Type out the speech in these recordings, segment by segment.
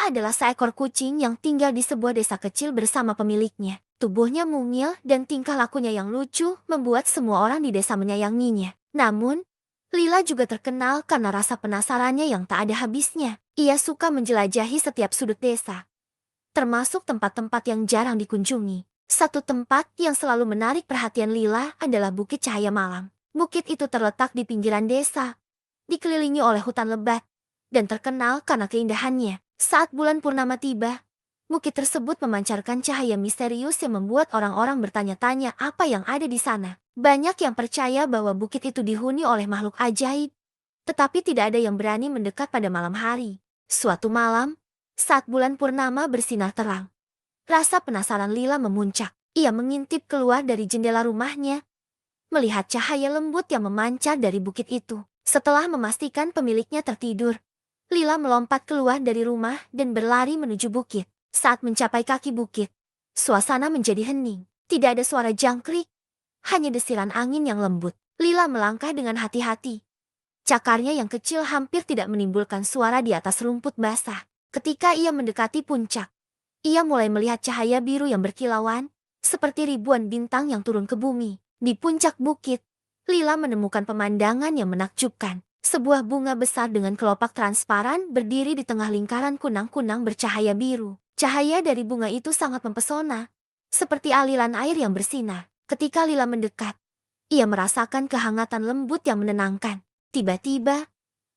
Lila adalah seekor kucing yang tinggal di sebuah desa kecil bersama pemiliknya. Tubuhnya mungil dan tingkah lakunya yang lucu membuat semua orang di desa menyayanginya. Namun, Lila juga terkenal karena rasa penasarannya yang tak ada habisnya. Ia suka menjelajahi setiap sudut desa, termasuk tempat-tempat yang jarang dikunjungi. Satu tempat yang selalu menarik perhatian Lila adalah Bukit Cahaya Malam. Bukit itu terletak di pinggiran desa, dikelilingi oleh hutan lebat, dan terkenal karena keindahannya. Saat bulan purnama tiba, bukit tersebut memancarkan cahaya misterius yang membuat orang-orang bertanya-tanya apa yang ada di sana. Banyak yang percaya bahwa bukit itu dihuni oleh makhluk ajaib, tetapi tidak ada yang berani mendekat pada malam hari. Suatu malam, saat bulan purnama bersinar terang, rasa penasaran Lila memuncak. Ia mengintip keluar dari jendela rumahnya, melihat cahaya lembut yang memancar dari bukit itu. Setelah memastikan pemiliknya tertidur, Lila melompat keluar dari rumah dan berlari menuju bukit. Saat mencapai kaki bukit, suasana menjadi hening. Tidak ada suara jangkrik, hanya desiran angin yang lembut. Lila melangkah dengan hati-hati. Cakarnya yang kecil hampir tidak menimbulkan suara di atas rumput basah. Ketika ia mendekati puncak, ia mulai melihat cahaya biru yang berkilauan, seperti ribuan bintang yang turun ke bumi. Di puncak bukit, Lila menemukan pemandangan yang menakjubkan. Sebuah bunga besar dengan kelopak transparan berdiri di tengah lingkaran kunang-kunang bercahaya biru. Cahaya dari bunga itu sangat mempesona, seperti aliran air yang bersinar. Ketika Lila mendekat, ia merasakan kehangatan lembut yang menenangkan. Tiba-tiba,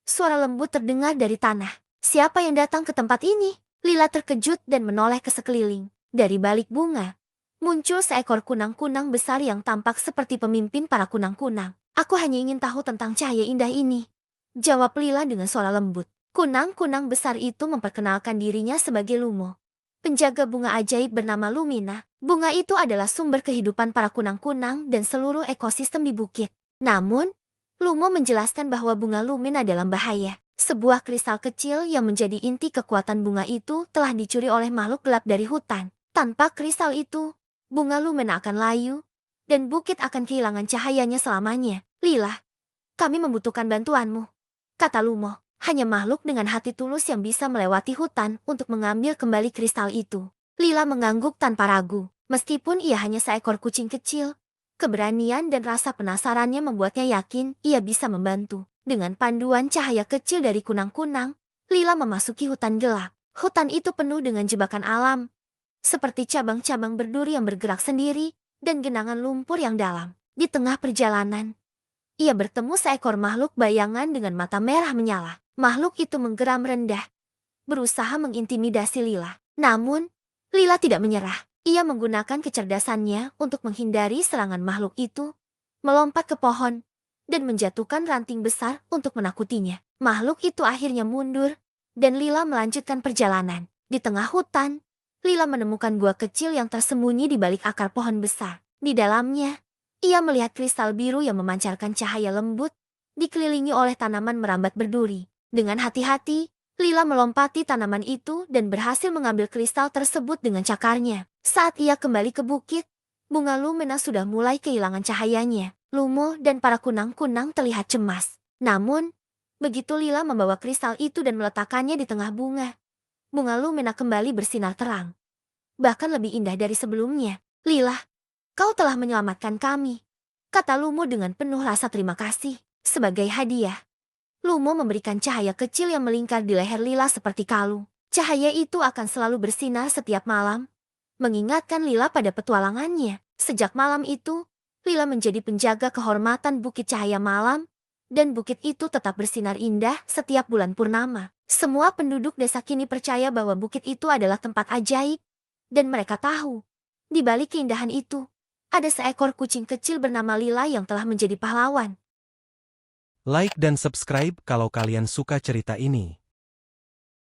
suara lembut terdengar dari tanah. Siapa yang datang ke tempat ini? Lila terkejut dan menoleh ke sekeliling. Dari balik bunga, muncul seekor kunang-kunang besar yang tampak seperti pemimpin para kunang-kunang. Aku hanya ingin tahu tentang cahaya indah ini, jawab Lila dengan suara lembut. Kunang-kunang besar itu memperkenalkan dirinya sebagai Lumo, penjaga bunga ajaib bernama Lumina. Bunga itu adalah sumber kehidupan para kunang-kunang dan seluruh ekosistem di bukit. Namun, Lumo menjelaskan bahwa bunga Lumina dalam bahaya. Sebuah kristal kecil yang menjadi inti kekuatan bunga itu telah dicuri oleh makhluk gelap dari hutan. Tanpa kristal itu, bunga Lumina akan layu, dan bukit akan kehilangan cahayanya selamanya. Lila, kami membutuhkan bantuanmu, kata Lumo. Hanya makhluk dengan hati tulus yang bisa melewati hutan untuk mengambil kembali kristal itu. Lila mengangguk tanpa ragu. Meskipun ia hanya seekor kucing kecil, keberanian dan rasa penasarannya membuatnya yakin ia bisa membantu. Dengan panduan cahaya kecil dari kunang-kunang, Lila memasuki hutan gelap. Hutan itu penuh dengan jebakan alam, seperti cabang-cabang berduri yang bergerak sendiri dan genangan lumpur yang dalam. Di tengah perjalanan, ia bertemu seekor makhluk bayangan dengan mata merah menyala. Makhluk itu menggeram rendah, berusaha mengintimidasi Lila. Namun, Lila tidak menyerah. Ia menggunakan kecerdasannya untuk menghindari serangan makhluk itu, melompat ke pohon, dan menjatuhkan ranting besar untuk menakutinya. Makhluk itu akhirnya mundur, dan Lila melanjutkan perjalanan. Di tengah hutan, Lila menemukan gua kecil yang tersembunyi di balik akar pohon besar. Di dalamnya, ia melihat kristal biru yang memancarkan cahaya lembut, dikelilingi oleh tanaman merambat berduri. Dengan hati-hati, Lila melompati tanaman itu dan berhasil mengambil kristal tersebut dengan cakarnya. Saat ia kembali ke bukit, bunga Lumina sudah mulai kehilangan cahayanya. Lumo dan para kunang-kunang terlihat cemas. Namun, begitu Lila membawa kristal itu dan meletakkannya di tengah bunga Lumina kembali bersinar terang, bahkan lebih indah dari sebelumnya. Lila, kau telah menyelamatkan kami, kata Lumo dengan penuh rasa terima kasih. Sebagai hadiah, Lumo memberikan cahaya kecil yang melingkar di leher Lila seperti kalung. Cahaya itu akan selalu bersinar setiap malam, mengingatkan Lila pada petualangannya. Sejak malam itu, Lila menjadi penjaga kehormatan Bukit Cahaya Malam, dan bukit itu tetap bersinar indah setiap bulan purnama. Semua penduduk desa kini percaya bahwa bukit itu adalah tempat ajaib, dan mereka tahu, di balik keindahan itu, ada seekor kucing kecil bernama Lila yang telah menjadi pahlawan. Like dan subscribe kalau kalian suka cerita ini.